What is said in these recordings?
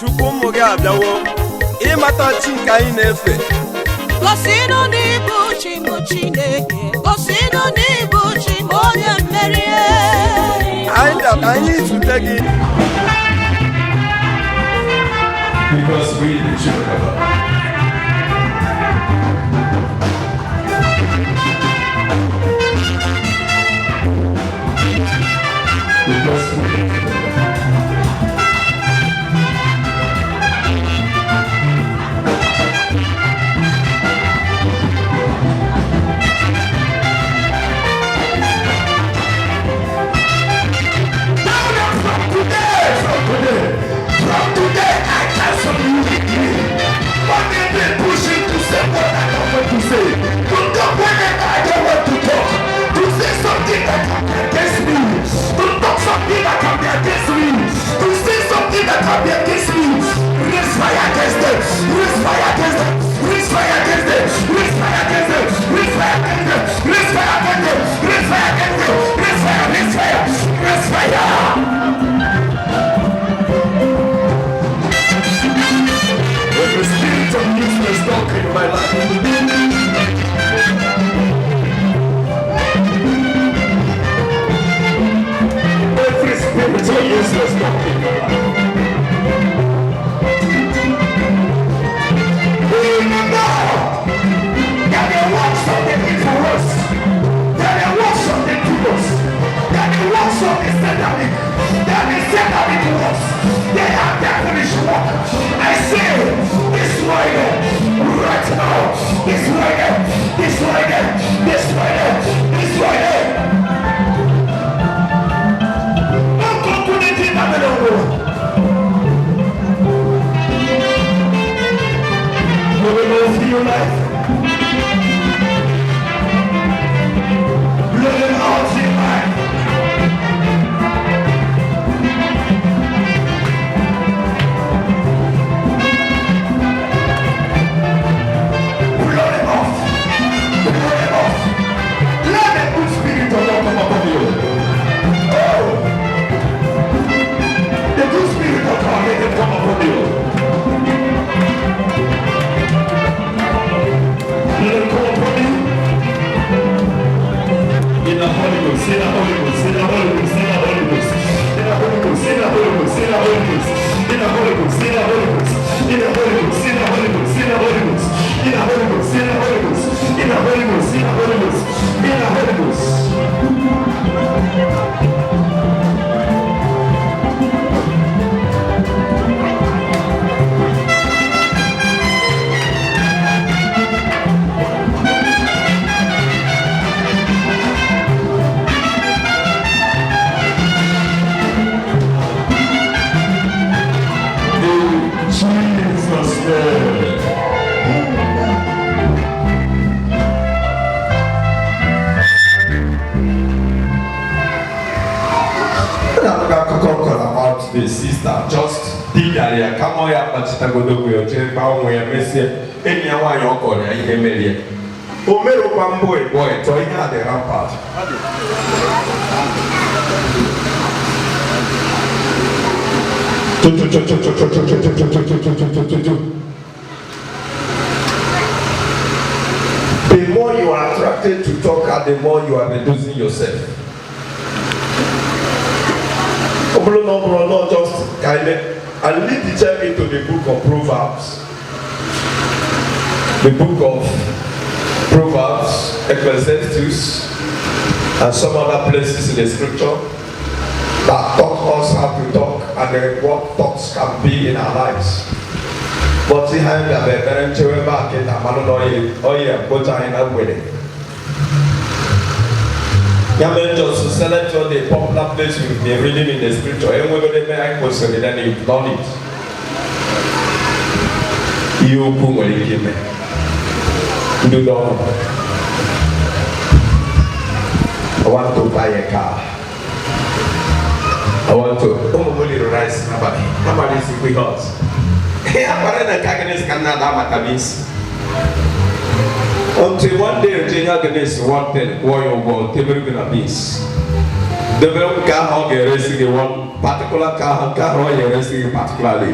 Chukwu gị abịawo ịmata chi nke anyị na-efe. Gosinụ n'ibu chi m Chineke, gosinụ n'ibu chi m onye mmeri. Anyị bịa ka anyị zute gị. Because we the children of God. Because we From today, I cancel you with me. But they've been pushing to say what I don't want to say. To talk whenever I don't want to talk. To say something that can be against me. To talk something that can be against me. To say something that can be against me. Raise fire against them. Raise fire against them. Raise fire against them. Raise fire against them. Raise fire against them. Raise fire against them. Raise fire against them. Raise fire. Raise fire. Raise fire. The spirit of useless talk in my life. Every spirit of useless talk in my life. Remember that the works of the influence, that the works of the demons, that the works of the satanic, that the satanic works, they have their finished work. I say, destroy them right now. Destroy them. Destroy them. Destroy them. Destroy them. Don't come to the team of the world. You will go through your life. Let them out in life. The sister just did that. Come on, ya pachitagodo kuyo chiri pa onwe ya mesie eni ya wanyo okore ya ihe merie. Omero kwa boy to ihe ade rampart. The more you are attracted to talk, the more you are reducing yourself. Not just kind of, and lead the church into the book of Proverbs. The book of Proverbs, Ecclesiastes, and some other places in the scripture that taught us how to talk and then what thoughts can be in our lives. But see how the parents were back in the Yamen just select all the popular place we've been reading in the scripture, and we're going to make question, then you've done it. You put what you give me. Do not. I want to buy a car. I want to. Oh, only the rice. Nobody is with us. I'm going to carry this. Until one day, Virginia Ganesh wanted warrior world, they were going to miss. The very car, you're racing one particular car, you're racing particularly.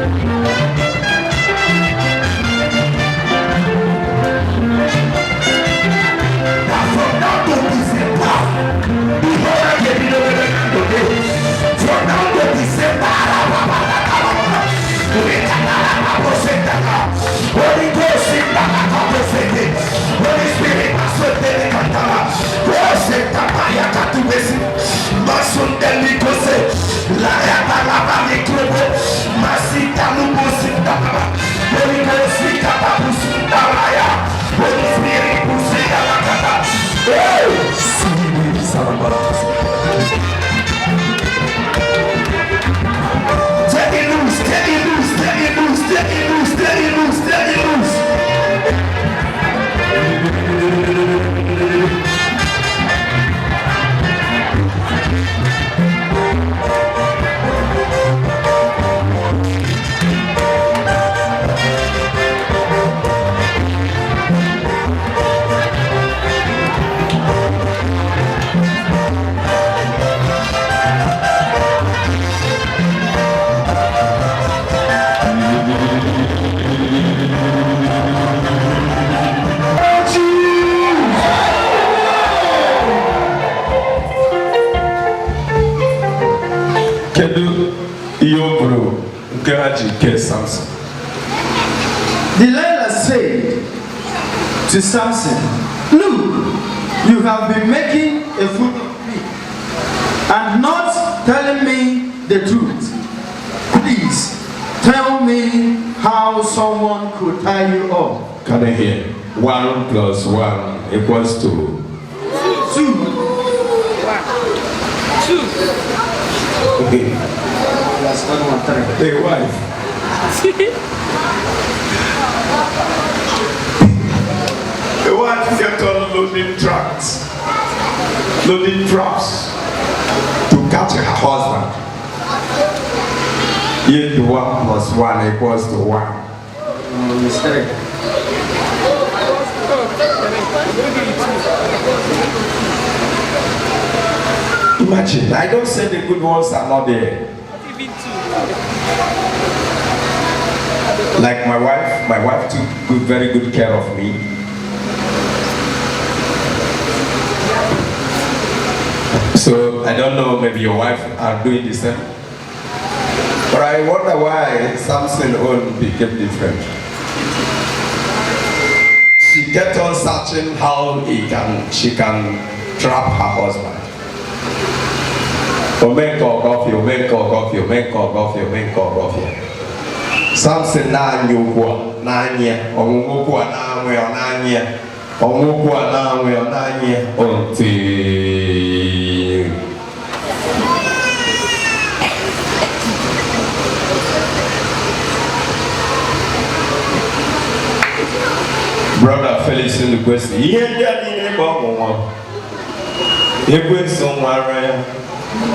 Kedu Yobro Gaji Ke Samson. Delilah said to Samson, "Look, you have been making a fool of me and not telling me the truth. Please tell me how someone could tie you up." Can I hear? 1 + 1 equals to 2. 2. okay. Plus 1 3. A wife. A wife kept on loading traps to catch her husband. Yet 1 + 1 equals to 1. Mistake. Imagine, I don't say the good ones are not there. Like my wife took very good care of me. So I don't know, maybe your wife are doing the same. But I wonder why Samson's own became different. She kept on searching how she can trap her husband. Samson na nyukwa na anya onwukwa na anwe onanya onwukwa na anwe onanya onti Brother Felix in the question ihe ndị a niile bụ ọnwụnwa ekwensu nwara ya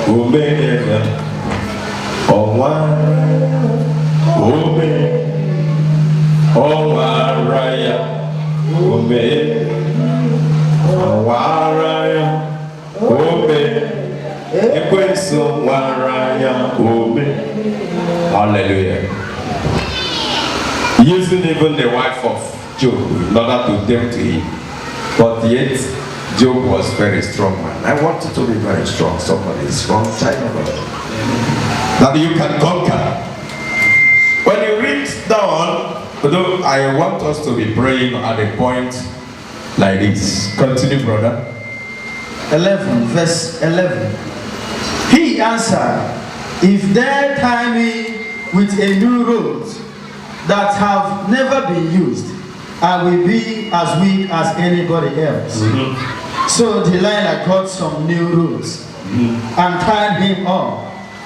omere ya ọnwa ome ọnwara ya ome ọnwara ya ome ekwensu nwara ya ome. Hallelujah. Using even the wife of Job in order to tempt him, but yet Job was very strong man. I want you to be very strong. Somebody is strong, child of God, that you can conquer. When you read down, although I want us to be praying at a point like this. Continue, brother. 11, verse 11. He answered, "If they tie me with a new rope that have never been used, I will be as weak as anybody else." So Delilah got some new ropes and tied him up.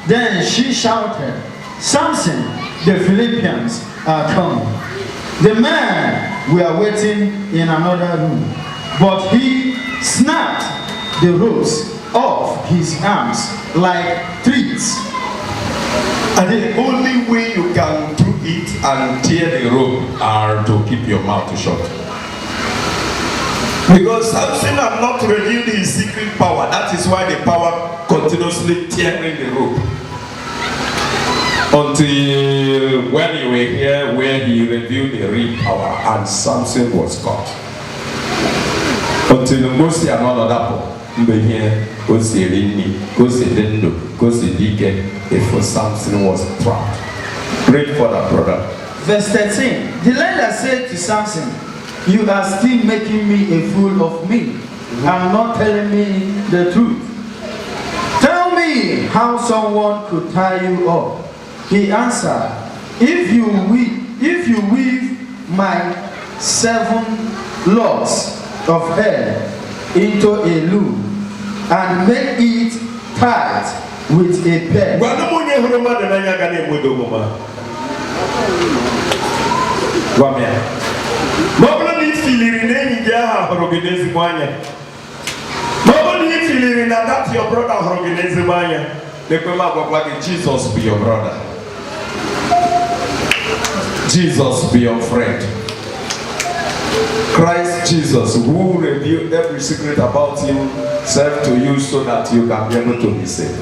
Then she shouted, "Samson, the Philippians are coming." The men were waiting in another room, but he snapped the ropes off his arms like threads. And the only way you can do it and tear the rope are to keep your mouth shut. Because Samson had not revealed his secret power. That is why the power continuously tearing the rope. Until when you were here, where he revealed the real power and Samson was caught. Until Moses and all other people here, before Samson was trapped. Read for that, brother. Verse 13. Delilah said to Samson, "You are still making me a fool of me and not telling me the truth. Tell me how someone could tie you up." He answered, If you weave my 7 locks of hair into a loop and make it tight with a peg." That your brother Jesus be your brother. Jesus be your friend. Christ Jesus, who revealed every secret about himself to you so that you can be able to be saved.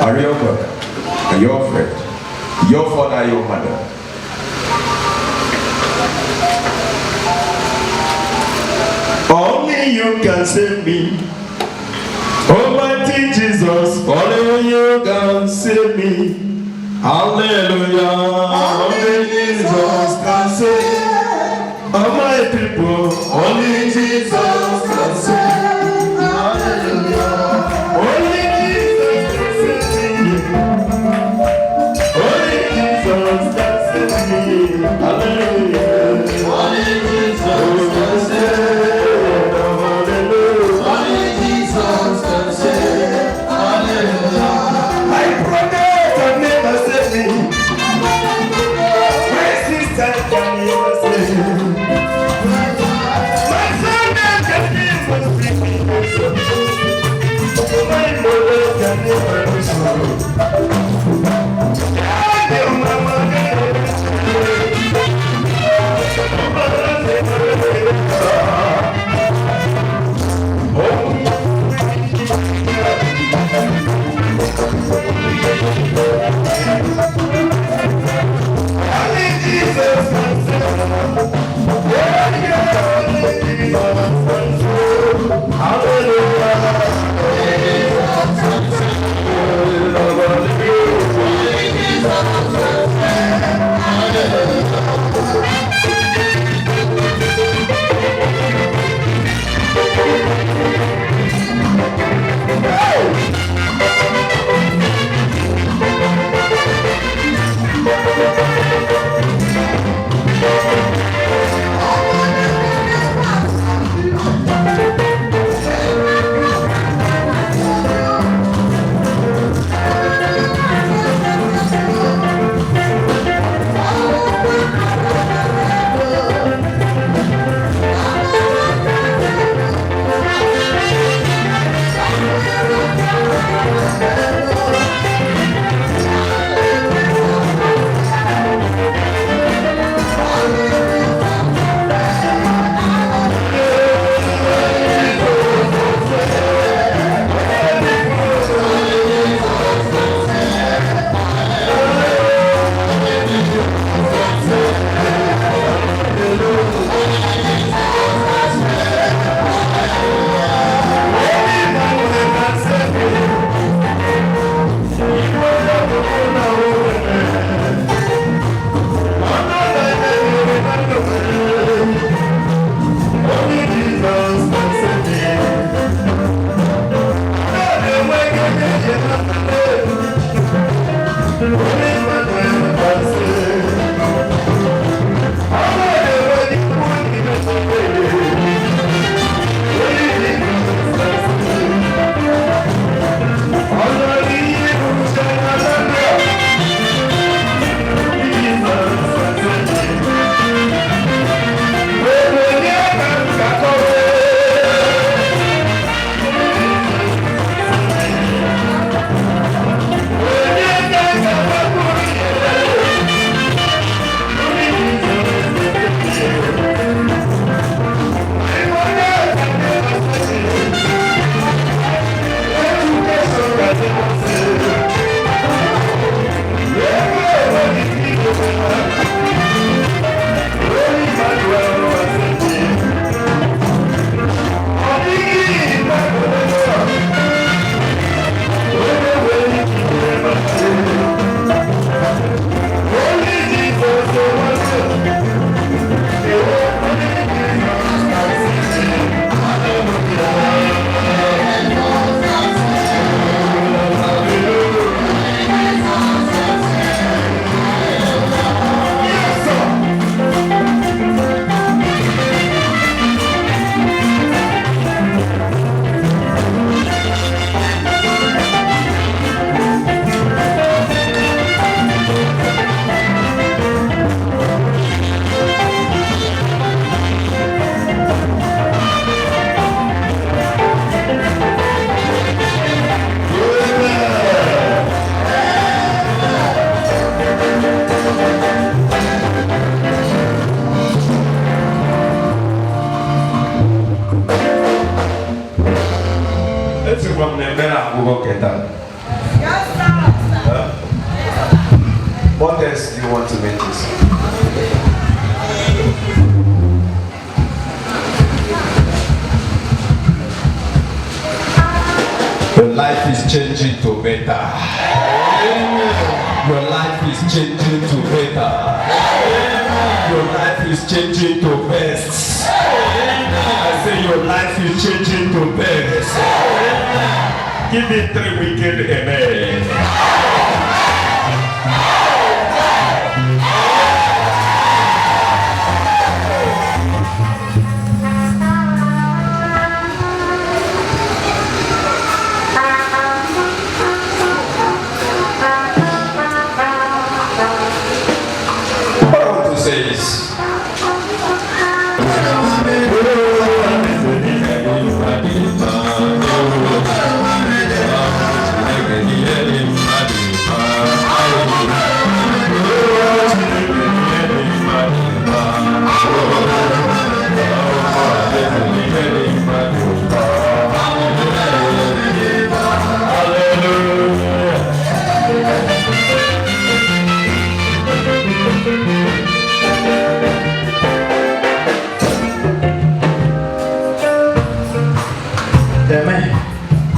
Are your brother, your friend, your father, your mother. Only you can save me. Almighty Jesus, only you can save me. Hallelujah. Only Jesus can save. All my people, only Jesus can save. Hallelujah. Only Jesus can save me. Only Jesus can save me. Hallelujah. Only Jesus can save. What else do you want to mention? is changing to better. Your life is changing to better. Your life is changing to best. I say your life is changing to best. Give me 3 wicked amen.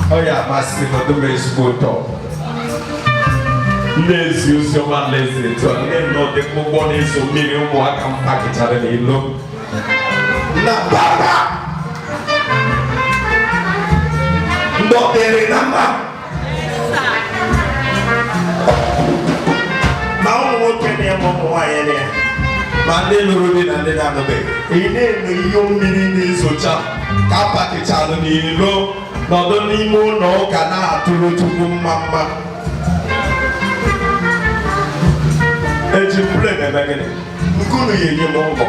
Oh yeah, massive for the race photo. Lazy, you so man lazy. So I know the one is so million more can package out of the look. Na baba. Ndo tere namba. Ma umu kene ya momo wa yene. Ma ndị lụrụ di na ndị na-anụbeghị. Ị na-eme ihe mmiri na-esocha ka package out of the look. Nọdụ n'ime ụlọ ụka na-atụrụ Chukwu mma mma. Eji mpule na-eme gịnị? Nkunu ya enye m ụgwọ.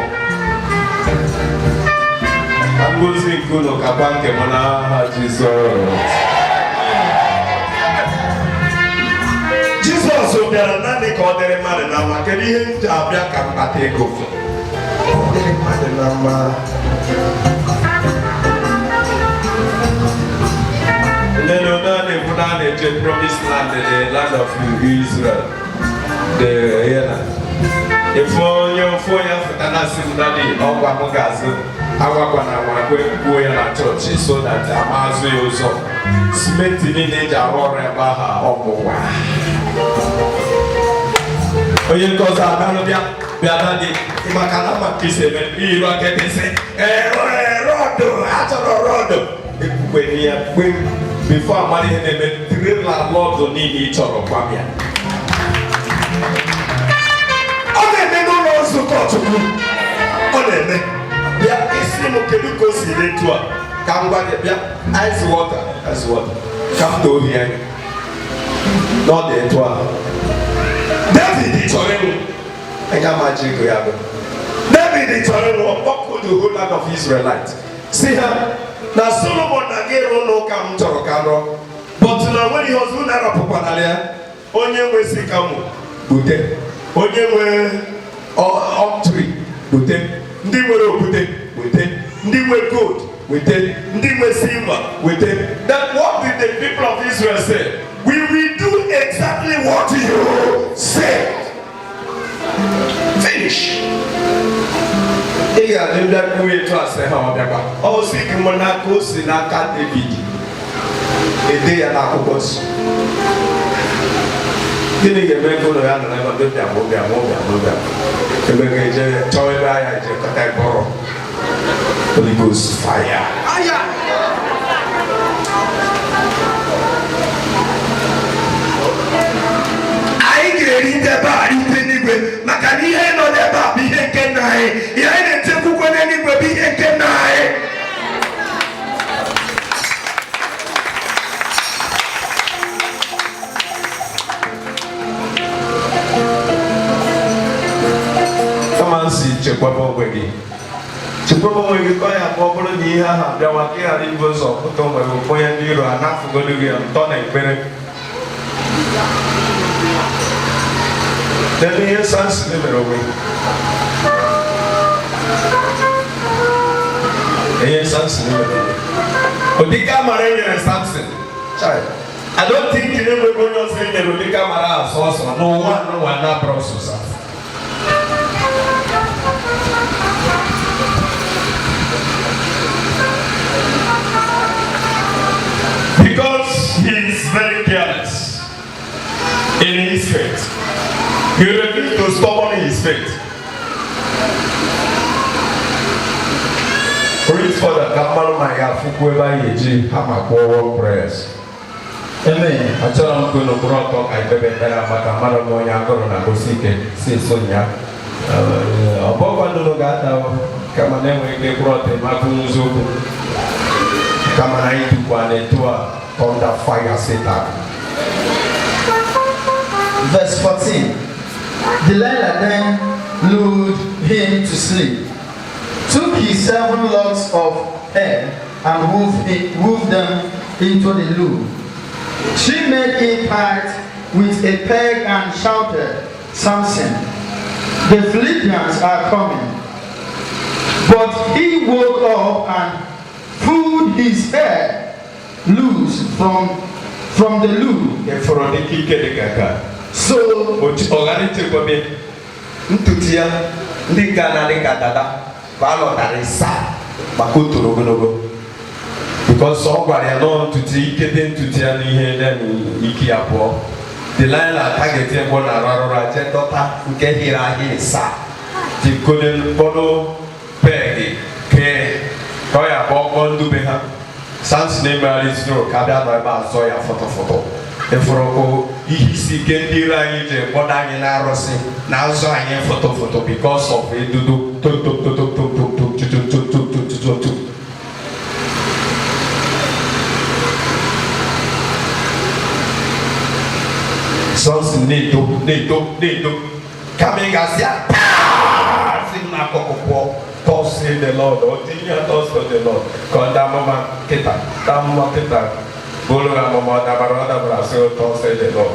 Ka ngozi nkunu kakwa nke m n'aha Jizọs. Jizọs bịara naanị ka ọ dịrị mmadụ na mma. Kedu ihe m ji abịa ka mkpata ego? Ọ dịrị mmadụ na mma. Then you know they put on the promised land, the land of Israel. The if you for Fanasim Daddy, or Wamugazu, Awakwana, go in a church so that Amazu also Smith in age or Baha or Moa. Oh, you cause Abanobia, Bianadi, Imakanama Kiss, and you are getting say, Rodo, after Rodo. When you are before I marry him, three landlords don't need each other. Ode me no no so ko to ku. Ode me. Bia isi mo kedu ko si le to a. Kangwa de bia ice water. Come to here. Not the to a. David di tore mu. Ega magic go ya go. David di tore mu. What could the whole land of Israelites? See her. Na Solomon na gero no kam choro karo. But na when he was doing that popanalia, onye nwe sikamu bute. Onye nwe oak tree bute. Ndi nwere okwute bute. Ndi nwe gold bute. Ndi nwe silver bute. Then what did the people of Israel say? We will do exactly what you said. Finish. Iya nda kuwe to ase ha obiakwa. O sik mo na ko si na ka David. Ede ya na akwụkwọ nsọ. Gịnị ga-eme ka ụlọ ya nọ n'ebe ndị bịa. Ebe ga-eje chọọ ebe ahịa eje kọta ịkpọrọ. Holy Ghost fire. Anyị ga-eri ndebe a ite n'igwe maka na ihe nọ n'ebe a bụ ihe nke nna anyị. Ihe anyị na-echekwukwe n'eluigwe bụ ihe nke nna anyị. Si chekwaba onwe gị kwa ya ma ọ bụrụ na ihe ahụ abịawa ka ị ghara ibu ụzọ pụta nwere onye ndị iro a na-afụgodo gị ntọ na ekpere. Debe ihe Samson mere onwe ihe Samson mere ụdịka amara e nyere Samson. I don't think you know onye ọzọ e nyere ụdịka amara asọ ọsọ n'ụwa na-abụrụ ọsụsa. Because he is very in his faith. He refused to stubborn in his faith. Read further. Kamala Maya Fukueva Yeji Hamakowo prayers. Amen. I tell them to no talk. I beg better, but I'm not going to go on a bosike. Say Sonia. Above no gata. Come on, then we brought the Makunzo. Come on, I took one into a thunder fire Satan. Verse 14. Delilah then lured him to sleep, took his 7 locks of hair and wove them into the loom. She made a pact with a peg and shouted, Samson, the Philistines are coming. But he woke up and pulled his hair loose from the loom. So Ntutia ndị Ghana dị ka dada balọ narị saa maka otoro ogologo because ọ gwara ya nọ ntutu ikete ntutu ya n'ihe ike ya pụọ. Delilah target ebe na arụrụ aje dọta nke hiri ahịa saa jikọle mkpọrọ pegi kee ka ọ ya bụ ọkpọ ndube ha. Samson emegharị isi n'ụlọ ka bịa nọ ebe azọ ya fọtọfọtọ eforoko ihe isi ike ndị ire anyị ji kpọdo anyị na-arụsị na azụ anyị foto because of edodo Samson na-edo kama ị ga-asị ya si m n'akụkụ pụọ thus say the Lord or tinye thus for the Lord ka ọ damụma kịta bolo la mama dabara so thus say the Lord.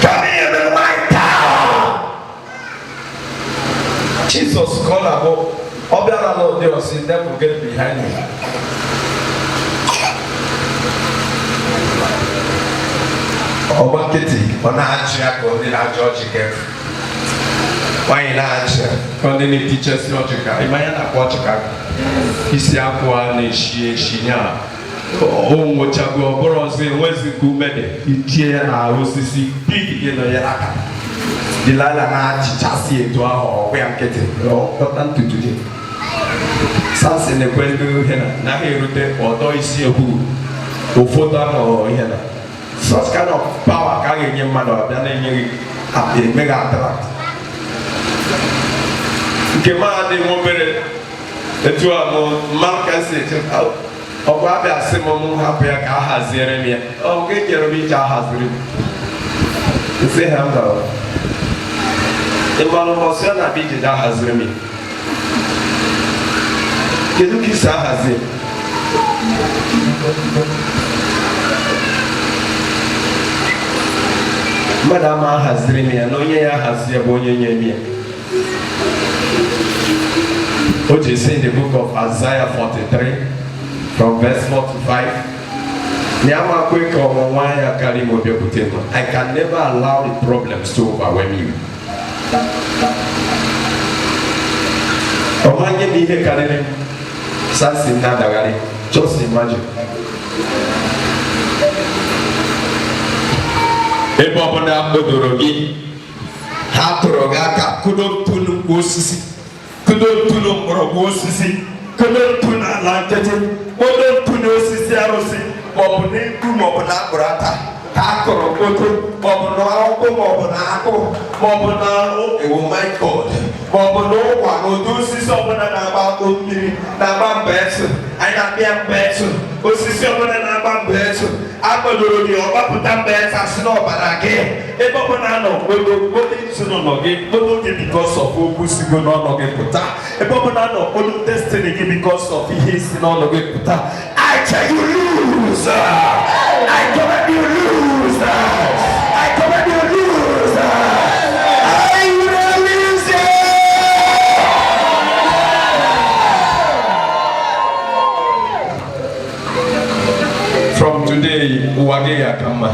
Come here, the white tower. Jesus called about Obiara Lord Dios in them will get behind me. Obaketi, on Achia, on the George. Why in Achia? Continue teachers logical. Imagine watch isi akwa na shinya o mochago borozi wezi kumede itie na osisi big na ya aka Delilah na chichasi etu ahụ ọkwa ya nkịtị ọkpọta ntutu gị Samson na-ekwendo ihe na ha erute ọdọ isi ekwu ụfọdụ ahụ ihe na such kind of power ka a ga-enye mmadụ ọbịa na-enye gị mega attract nke mahadum nwobere etu a mmarka si eche ọgwụ abịa asị m hapụ ya ka a haziere m ya ọ ga-enyere m ije ahaziri m nsị ha mba ịmanụ mbọsị ya na-abịa ije ahaziri m ya kedu ka isi ahazi mmadụ ama ahaziri m ya na onye ya ahazi ya bụ onye nye m ya. What you see in the book of Isaiah 43 from verse 4 to 5. I can never allow the problems to overwhelm you. Just imagine. Kudontunu mgbọrọgwụ osisi kudontunu ala nkịtị kudontunu osisi arụsị maọbụ n'ekwu maọbụ na akpụrụ ata ka akọrọ kpoto maọbụ na akwụkwọ maọbụ na akpụ maọbụ na ewu my God maọbụ na ụkwa na ụdị osisi ọbụla na-agba akpụ mmiri na-agba mba etu anyị na-akpịa mba etu osisi ọbụla na-agba mba etu akpọdoro gị ọgbapụta mba etu asị n'ọbara gị ebe ọbụla nọ kpodo isi n'ụlọ gị kpodo gị because of okwu sigo n'ọnọ gị pụta ebe ọbụla nọ kpodo destiny gị because of ihe isi n'ọnọ gị pụta I tell you lose I command you lose I command you lose I release it. From today, uwage ya kama.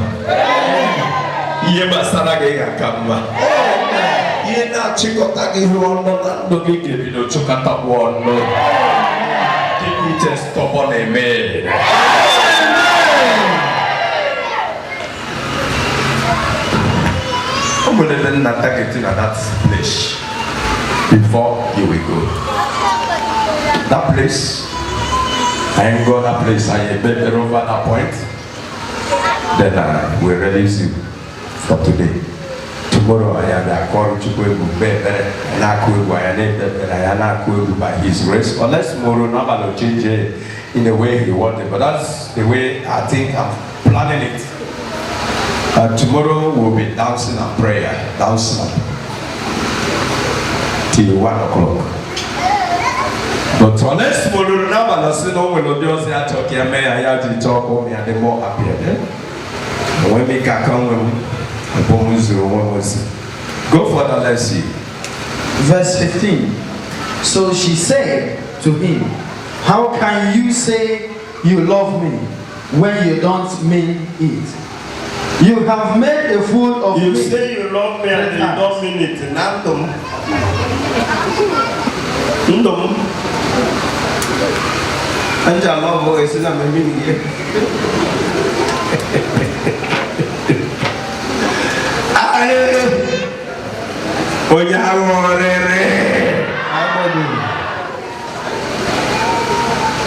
Iye basara ge ya kama. Iye na chikota ge huono na ndoge ge bido chukata huono. Keep it stubborn, amen. I'm going to not targeting at that place before you will go. That place, I ain't go that place. I ain't better over that point. Then I will release you for today. Tomorrow I am a call to go and I could by his grace. Unless tomorrow nobody change it in the way he wanted. But that's the way I think I'm planning it. Tomorrow we'll be dancing and prayer. Dancing till 1 o'clock. But unless tomorrow nobody say no will just say talk here, may I have to talk on me and the more happy. And when we can come go further, let's see. Verse 15. So she said to him, how can you say you love me when you don't mean it? You have made a fool of me. You say you love me and you don't mean it. Nandum. And your love voice is a meaning here.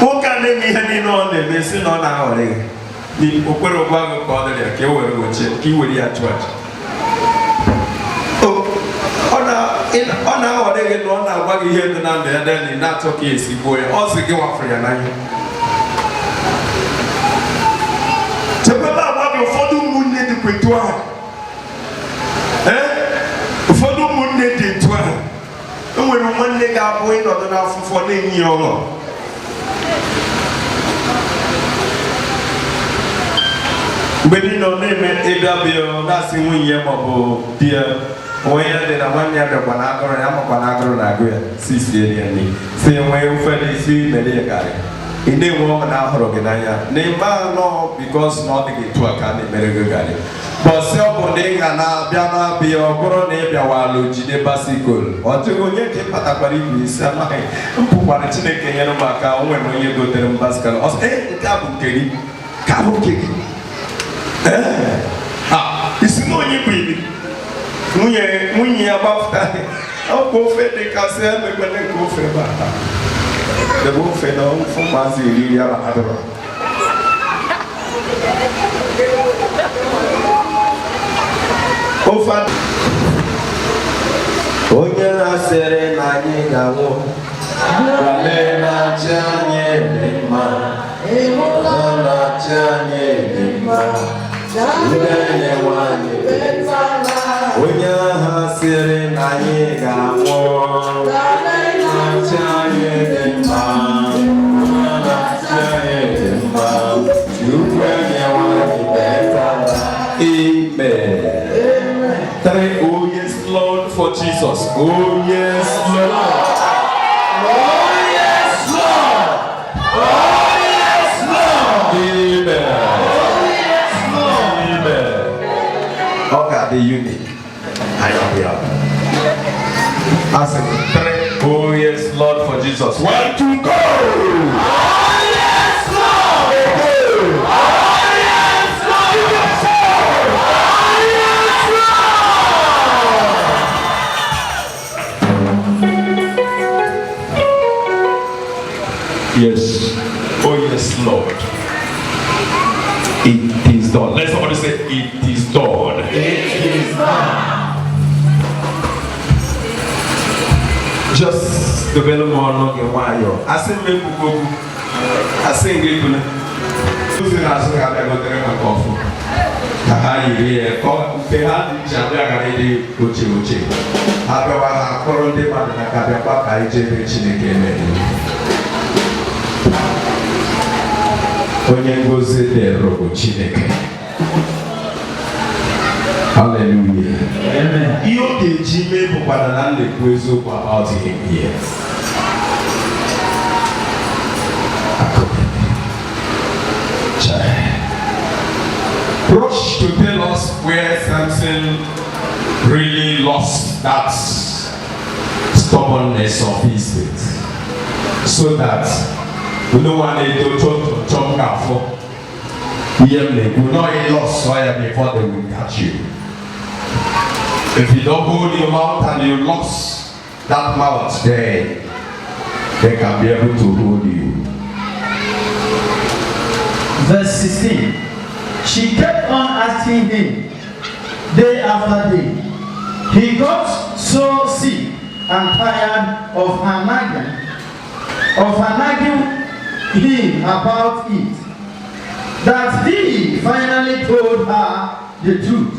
Who can they be any on the missing on our leg? The Okoro Bago called the Kewer, which he would at church. Oh, on our leg, on our buggy here, and then in that case, he would also give up for your name. Tepapa, what you for the moon need to quit one. For the moon need to one. And when one leg up, wait on enough for the year. But you know, name it AW, that's in 1 year, my dear. When you did a 1 year, the Panago, and I'm a Panago, Nagoya, Sicilian, same way you fell see the guy. In the woman now, Roganaya, name no, because nothing to a candy, American guy. But self and now, Biana be or Coronabia, Waluji, the Basicle, or to go yet in Patapari, Samai, Puparatine, Kenyanamaka, when you go to the Bascal, or say, Kabu Kiki. It's no you baby. When you about that, I'll go for the castle, but when they go for the wolf and all from Mazilia. Oh, fat. Oh, yeah, I said, I need a woman. Ramena Chanye, Lima, Chanye, Lima. Onya hasire na yega mo chaye demba chaye demba yuwenye wani betala. Amen. Three, oh yes Lord for Jesus. Oh yes Lord. Oh yes Lord. Oh yes Lord. Amen. The unique. I am here. I said, 3. Oh yes, Lord, for Jesus. 1, 2, go! Oh yes, Lord! Oh yes, Lord! Oh yes, Lord! Yes. Oh yes, Lord. It is done. Let somebody say, it is done. It is done. Just the belly more long and while. I say, make you go. I say, give you. Who's I say, I got to drink a coffee. I hear, they had each other. I did Uchi. However, I called them and I got a back. I did it. Onye ngozi dị robo Chineke. Hallelujah. Amen. Ihe ọ ga-eji mee bụkwara na na-ekwu eziokwu about him here. Rush to tell us where Samson really lost that stubbornness of his faith, so that no one to jump out for. We not lost fire before they will catch you. If you don't hold your mouth and you lost that mouth, then they can be able to hold you. Verse 16. She kept on asking him day after day. He got so sick and tired of her nagging him about it, that he finally told her the truth.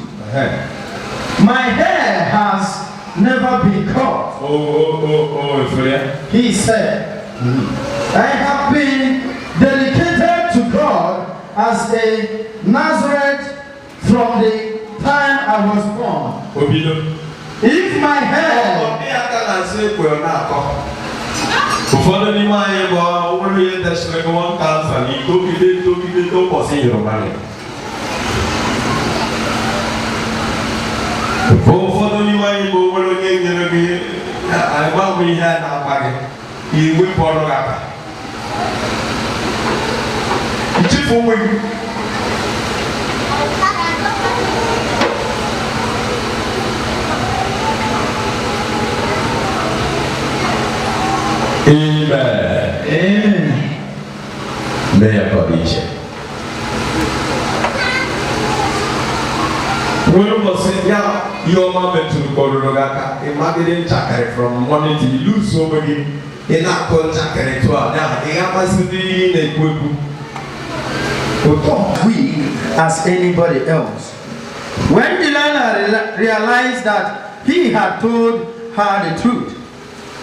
My hair has never been cut. He said, I have been dedicated to God as a Nazareth from the time I was born. If my hair ụfọdụ n'ime anyị bụ nwere ihe desịrị gị nwa kansa na itogide ụbọchị Yoruba ụfọdụ n'ime anyị bụ nwere onye nyere gị agbanwe ihe a na-akpa gị iwepụ ọrụ gị aka ichefu onwe gị. Amen. Amen. May your body shake. When was it? Yeah, your mom went to Gorogaka. Imagine Chakare from morning till you lose so many. In that call Chakare to our now. They have us to be in a good. We as anybody else. When Delilah realized that he had told her the truth,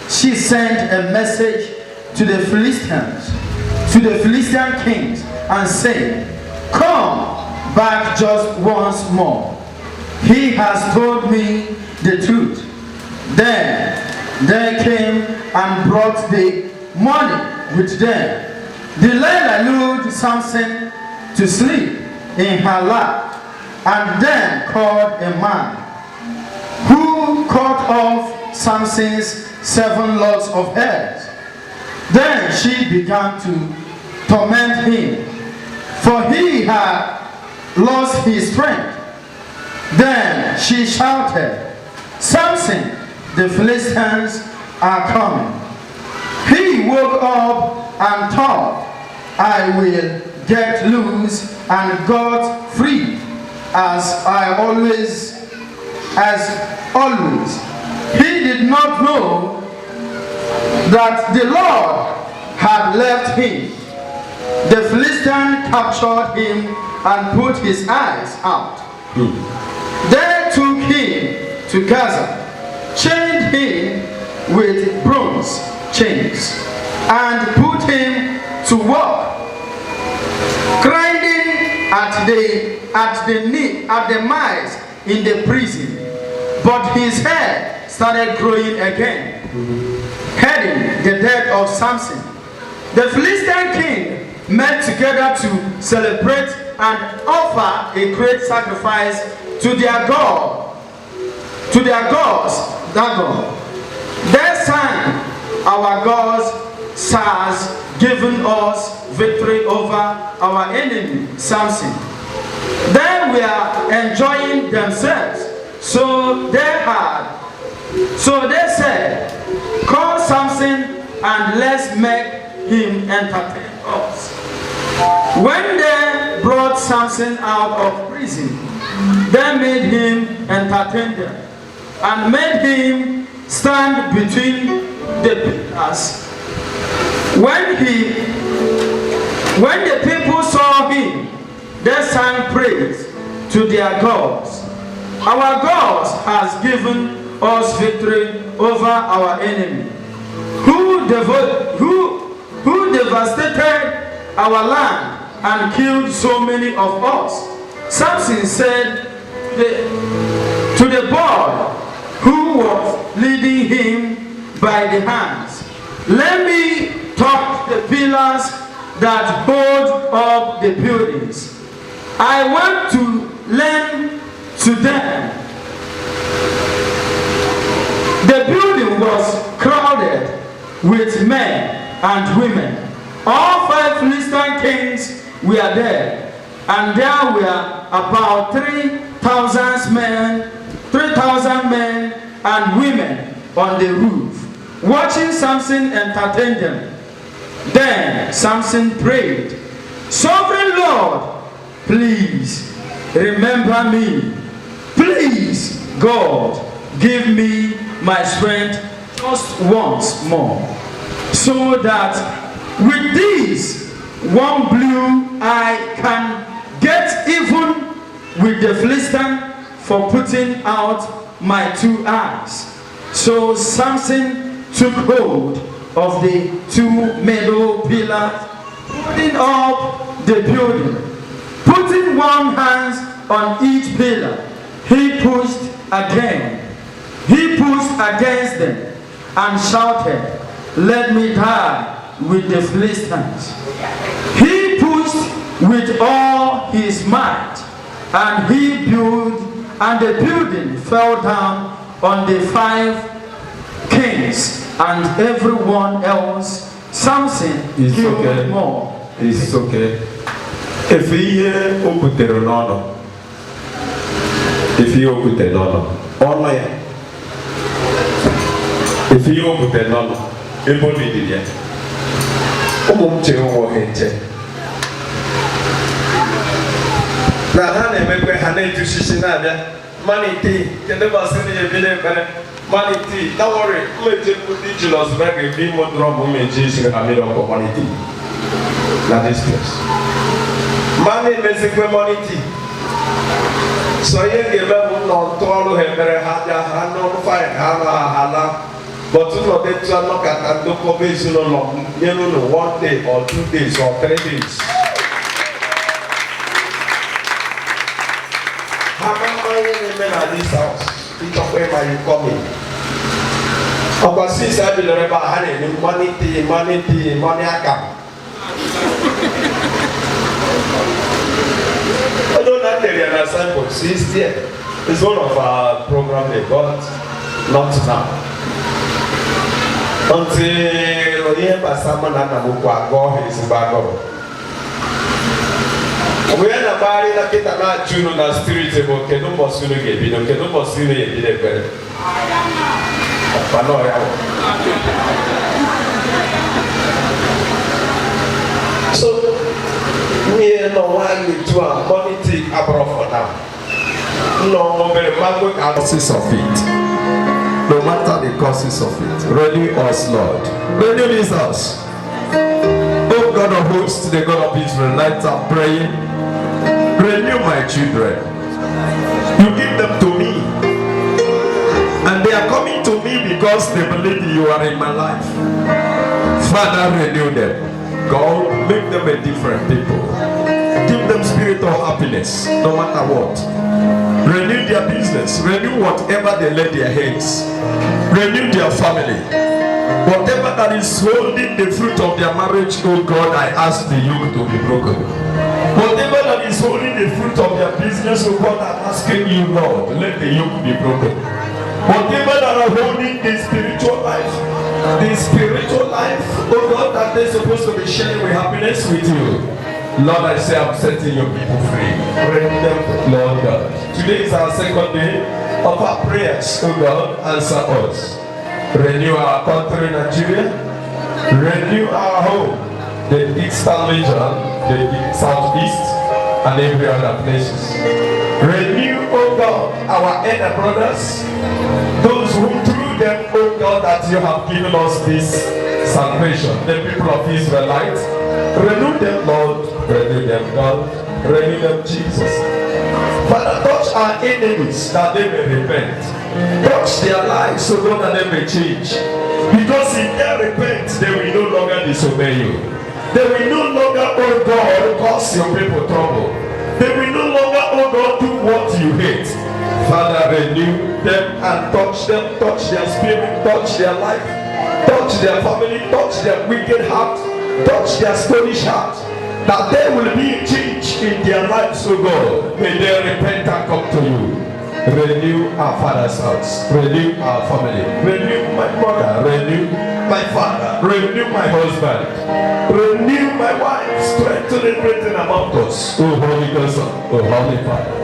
she sent a message to the Philistines, to the Philistine kings, and said, come back just once more. He has told me the truth. Then they came and brought the money with them. Delilah lured Samson to sleep in her lap, and then called a man who cut off Samson's 7 locks of hair. Then she began to torment him, for he had lost his strength. Then she shouted, Samson, the Philistines are coming. He woke up and thought, I will get loose and got free as always. He did not know that the Lord had left him. The Philistine captured him and put his eyes out. They took him to Gaza, chained him with bronze chains, and put him to work, grinding at the mice in the prison. But his hair started growing again, heading the death of Samson. The Philistine king met together to celebrate and offer a great sacrifice to their god, to their gods, Dagon. They sang, our God has given us victory over our enemy Samson. They were enjoying themselves, so they said, call Samson and let's make him entertain us. When they brought Samson out of prison, they made him entertain them and made him stand between the pillars. When the people saw him, they sang praise to their gods. Our God has given us victory over our enemy, who devastated our land and killed so many of us. Samson said to the boy who was leading him by the hands, let me touch the pillars that hold up the buildings. I want to lend to them. The building was crowded with men and women. All 5 Philistine kings were there, and there were about 3,000 men 3,000 men and women on the roof, watching Samson entertain them. Then Samson prayed, "Sovereign Lord, please remember me. Please, God, give me my strength just once more, so that with this one blow I can get even with the Philistine for putting out my 2 eyes." So Samson took hold of the 2 middle pillars, putting up the building. Putting one hand on each pillar, he pushed again. He pushed against them and shouted, "Let me die with the Philistines." He pushed with all his might, and the building fell down on the 5 kings and everyone else. Samson killed more. It's okay. If ihe o butere n'ọnụ, if ihe o butere n'ọnụ, ọnụ ya, if ihe o butere n'ọnụ, ebe o bidiri ya, ụmụ m chere ụmụ ha nche. Na ha na-emekwe ha na-ejuchichi na-abịa, maniti, kedu mbọsị na-ebi na-ebere, maniti, don't worry, mmeje ndị Julius Berger ebe ime drọm mmeje isi ha mmiri ọkụ maniti. Na this place. Money basically money tea. So you give them no total hemere ha no fine hala. But you know they try not at the probation no long. You know 1 day or 2 days or 3 days. How many men at this house? Each of them are you coming? Of since I believe about honey, money account. I don't actually understand, but since there, it's one of our program they got, not now. Until we have someone that go his back. We are not married at the Juno na street, but can no more soon get it, can no more soon get it. So, we know why we do our money take abroad for now. No, but the causes of it. No matter the causes of it. Renew us, Lord. Renew this house. Oh God of hosts, the God of Israel, light up praying. Renew my children. You give them to me. And they are coming to me because they believe you are in my life. Father, renew them. God, make them a different people. Give them spirit of happiness, no matter what. Renew their business. Renew whatever they lay their hands. Renew their family. Whatever that is holding the fruit of their marriage, oh God, I ask the yoke to be broken. Whatever that is holding the fruit of their business, oh God, I'm asking you, Lord, let the yoke be broken. Whatever that are holding the spiritual life, oh God, that they're supposed to be sharing with happiness with you. Lord, I say I'm setting your people free. Bring them, Lord God. Today is our second day of our prayers, oh God, answer us. Renew our country, Nigeria. Renew our home, the eastern region, the southeast, and every other places. Renew, oh God, our elder brothers, those who through them, oh God, that you have given us this salvation, the people of Israelites. Renew them, Lord. Renew them, God. Renew them, Jesus. Father, touch our enemies that they may repent. Touch their lives so God that they may change. Because if they repent, they will no longer disobey you. They will no longer, oh God, cause your people trouble. They will no longer, oh God, do what you hate. Father, renew them and touch them, touch their spirit, touch their life, touch their family, touch their wicked heart, touch their stonish heart, that there will be a change in their lives, oh God. May they repent and come to you. Renew our father's house, renew our family, renew my mother, renew my father, renew my husband, renew my wife, strengthen and greaten among us, oh Holy God, oh Holy Father.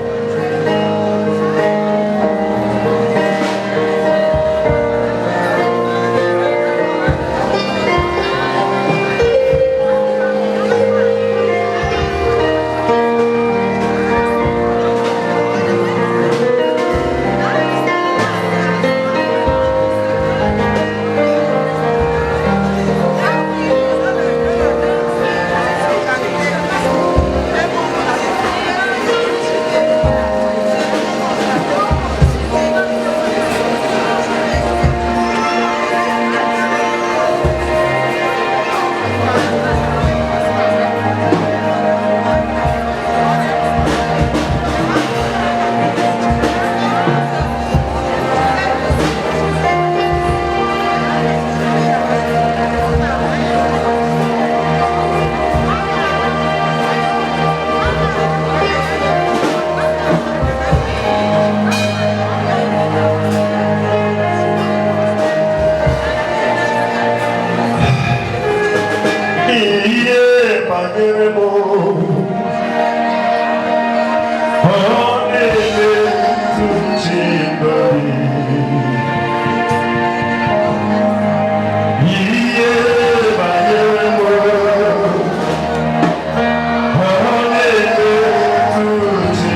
banyere m ọ na-eme ntụchi n'obi ihe banyere m ọ na-eme ntụchi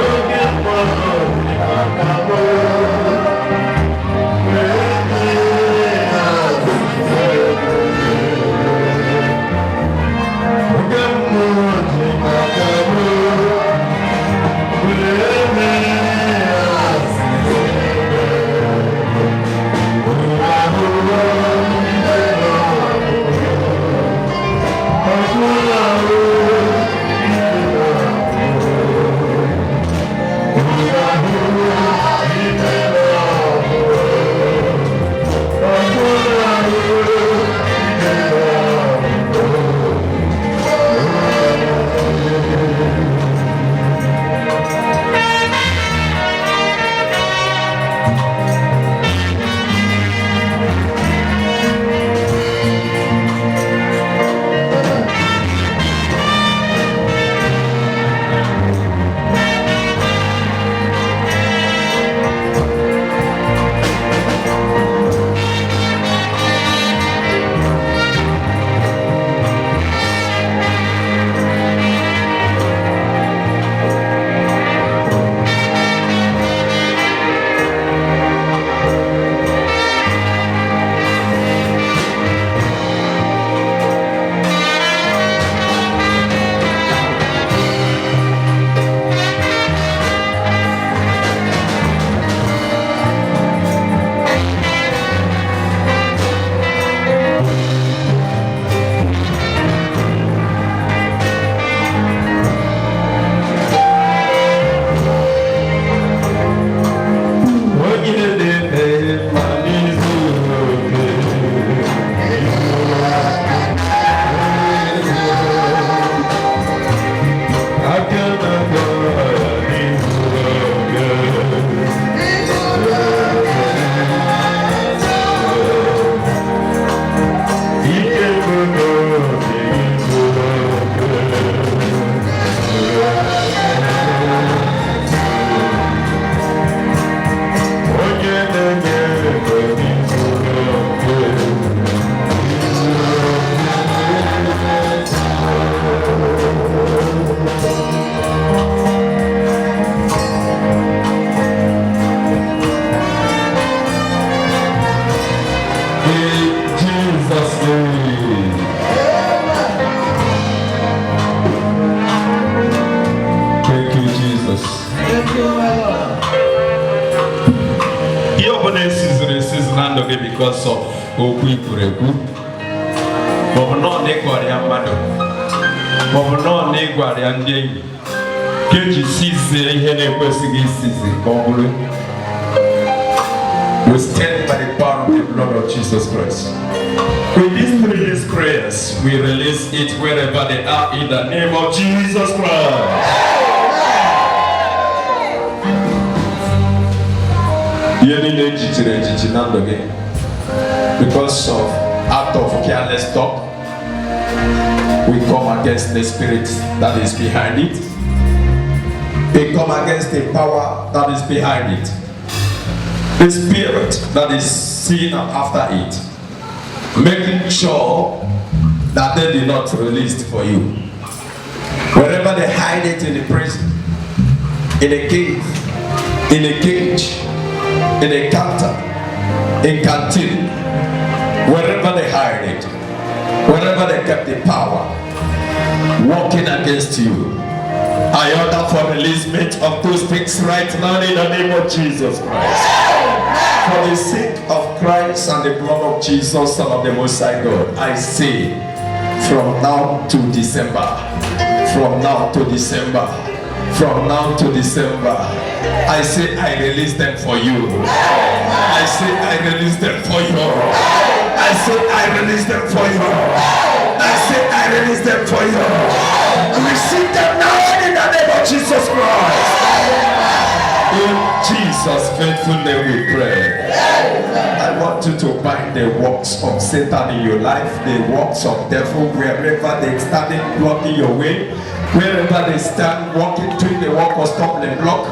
oge mmadụ aka m because of okwu ikwurekwu maọbụ nọọ na ịgwara ya mmadụ maọbụ nọọ na ịgwara ya ndị enyi ka eji sizie ihe na-ekwesịghị isizi ka ọ bụrụ. We stand by the power of the blood of Jesus Christ. With these three prayers, we release it wherever they are in the name of Jesus Christ. Because of act of careless talk, we come against the spirit that is behind it. We come against the power that is behind it. The spirit that is seen after it, making sure that they did not released for you. Wherever they hide it, in the prison, in a cave, in a cage, in a counter, in canteen, wherever they hide it, wherever they kept the power, working against you, I order for releasement of those things right now in the name of Jesus Christ. For the sake of Christ and the blood of Jesus, Son of the Most High God, I say, from now to December, from now to December, from now to December, I say I release them for you. I say I release them for you. I say I release them for you. I say I release them for you. Receive them now in the name of Jesus Christ. In Jesus' faithful name we pray. I want want you to bind the works of Satan in your life, the works of devil, wherever they started blocking your way, wherever they stand walking through the walk or stumbling block,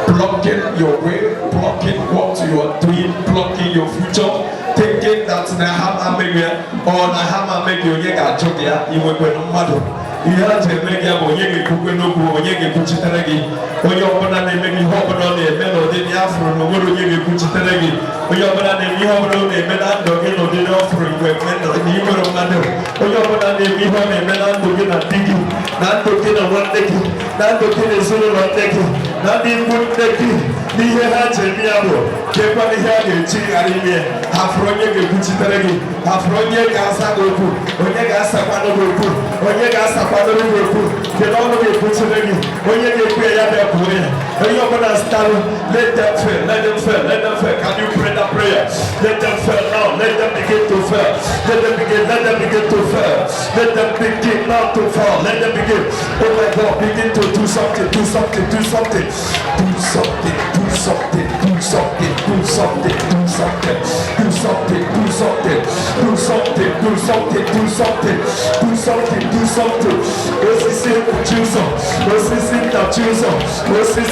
blocking your way, blocking what you are doing, blocking your future, thinking that Nahama maybe or Nahama maybe you get a you will go no matter. You have to make a boy, you could no go, you get Puchitaragi, or your banana maybe hop on the melody, the afro, no good, you get Puchitaragi, or your banana, you have no name, and don't get no offering where men or the Euro Mando, or your banana, you have a man to get a digging, not to get a one decking, not to get a solo one decking, not in good decking. Ni hea jemiabo, kepa ni hea gechi arimie, hafronye ge Puchitaragi, hafronye gasa goku, onye gasa kwano goku, onye gasa kwano goku, kelono ge Puchitaragi, onye ge kwe ya be kuwe, onye obana stalo, let them fail, let them fail, let them fail. Can you pray that prayer? Let them fail now, let them begin to fail, let them begin to fail, let them begin not to fall, let them begin, oh my God, begin to do something, do something, do something, do something. Do something, do something, do something, do something, do something, do something, do something, do something, do something, do something, do something. This is Jesus. This is Jesus. This is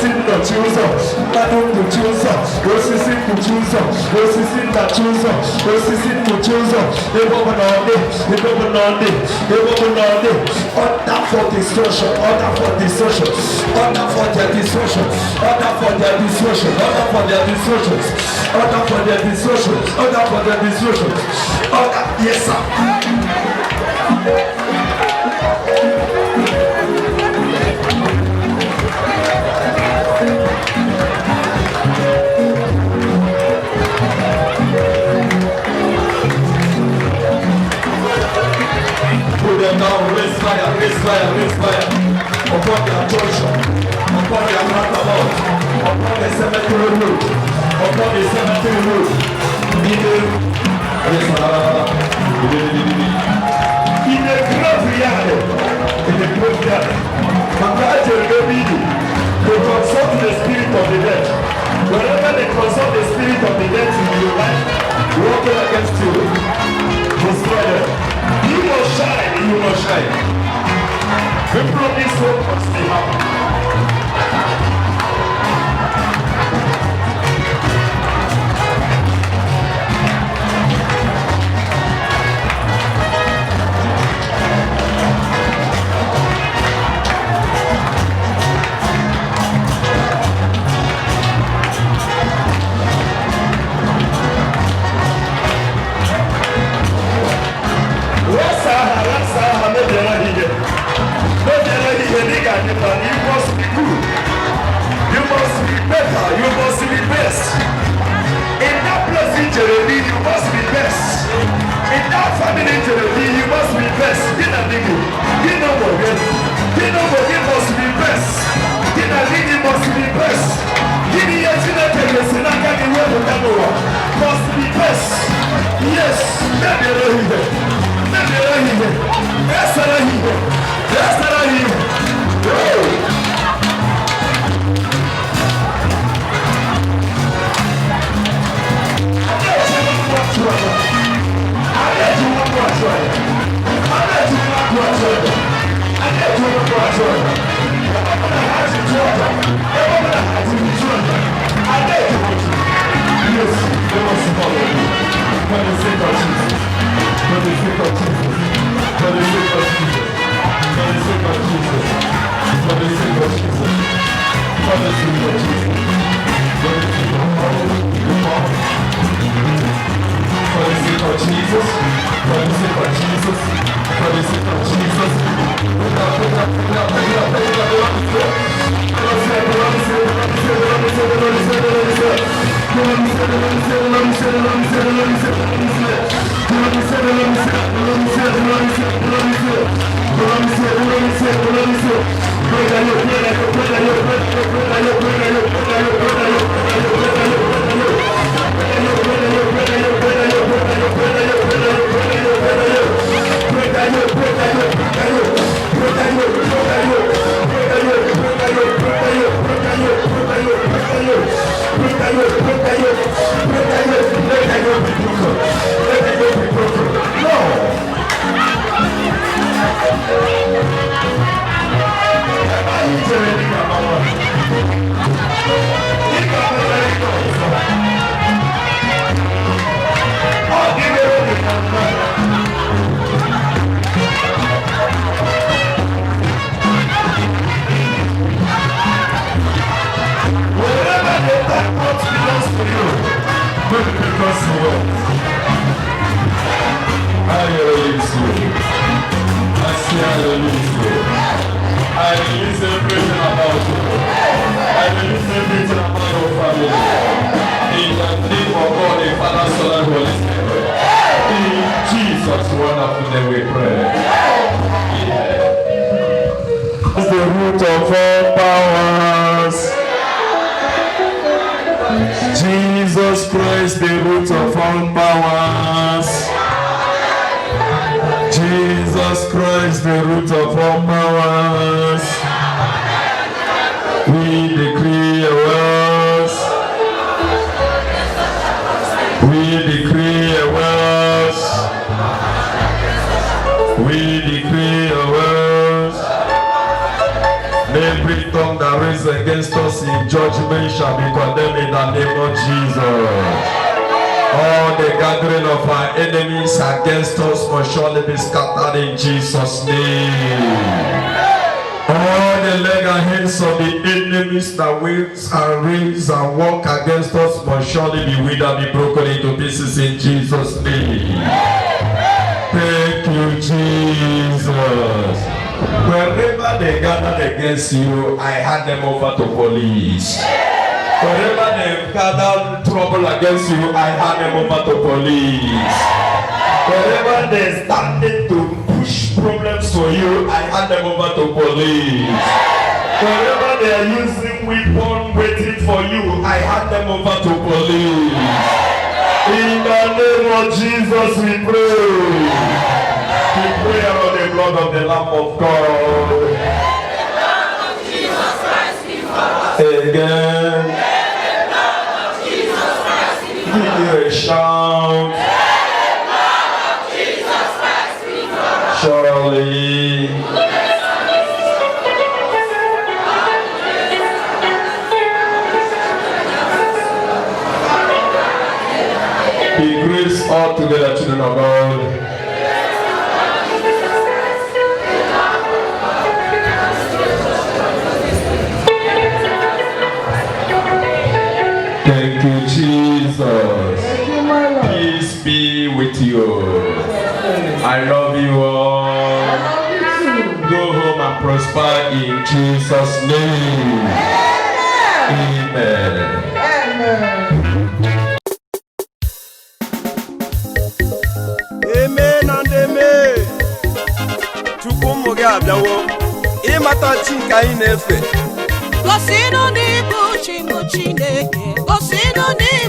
Jesus. Madam to Jesus. This is Jesus. This is Jesus. This is Jesus. They open on it. They open on it. They open on it. Order for destruction. Order for destruction. Order for their destruction. Order for their destruction. Order for their destructions. Order for their destructions. Order for their destructions. Order, yes sir. Put them down, raise fire, raise fire, raise fire. Upon their torture, upon their roundabout, upon the cemetery road, upon the cemetery road. In the graveyard, in the graveyard, they consult the spirit of the dead. Whenever they consult the spirit of the dead in your life, working against you, destroy them. You must shine, you must shine. The promise hope must be happen. You must be good. You must be better. You must be best. In that place in Jeremy, you must be best. In that family in Jeremy, you must be best. You know what? You must be best. You must be best. Must be best. Yes. Break because you will. I release you. I say I release you. I release everything about you. I release everything about your family. In the name of God, the Father, Son, and Holy Spirit. In Jesus' wonderful name we pray. That's the root of all powers. Jesus Christ, the root of all powers. Jesus Christ, the root of all powers. We decree a wealth. We decree a wealth. We decree a wealth. Every tongue that rises against us in judgment shall be condemned in the name of Jesus. All the gathering of our enemies against us must surely be scattered in Jesus' name. All the leg and hands of the enemies that waves and raise and walk against us must surely be withered, be broken into pieces in Jesus' name. Thank you, Jesus. Wherever they gathered against you, I hand them over to police. Wherever they gathered trouble against you, I hand them over to police. Wherever they started to push problems for you, I hand them over to police. Wherever they are using weapons waiting for you, I hand them over to police. In the name of Jesus we pray. We pray about the blood of the Lamb of God. Again. Give you a shout. Surely. Be grace all together, children of God. Thank you, Jesus. Peace be with you. I love you all. Go home and prosper in Jesus' name. Amen. Amen and amen. Chukwumu gị abịawo ịmata chi nke anyị na-efe. Gosinụ n'ibu chi m Chineke, gosinụ n'ibu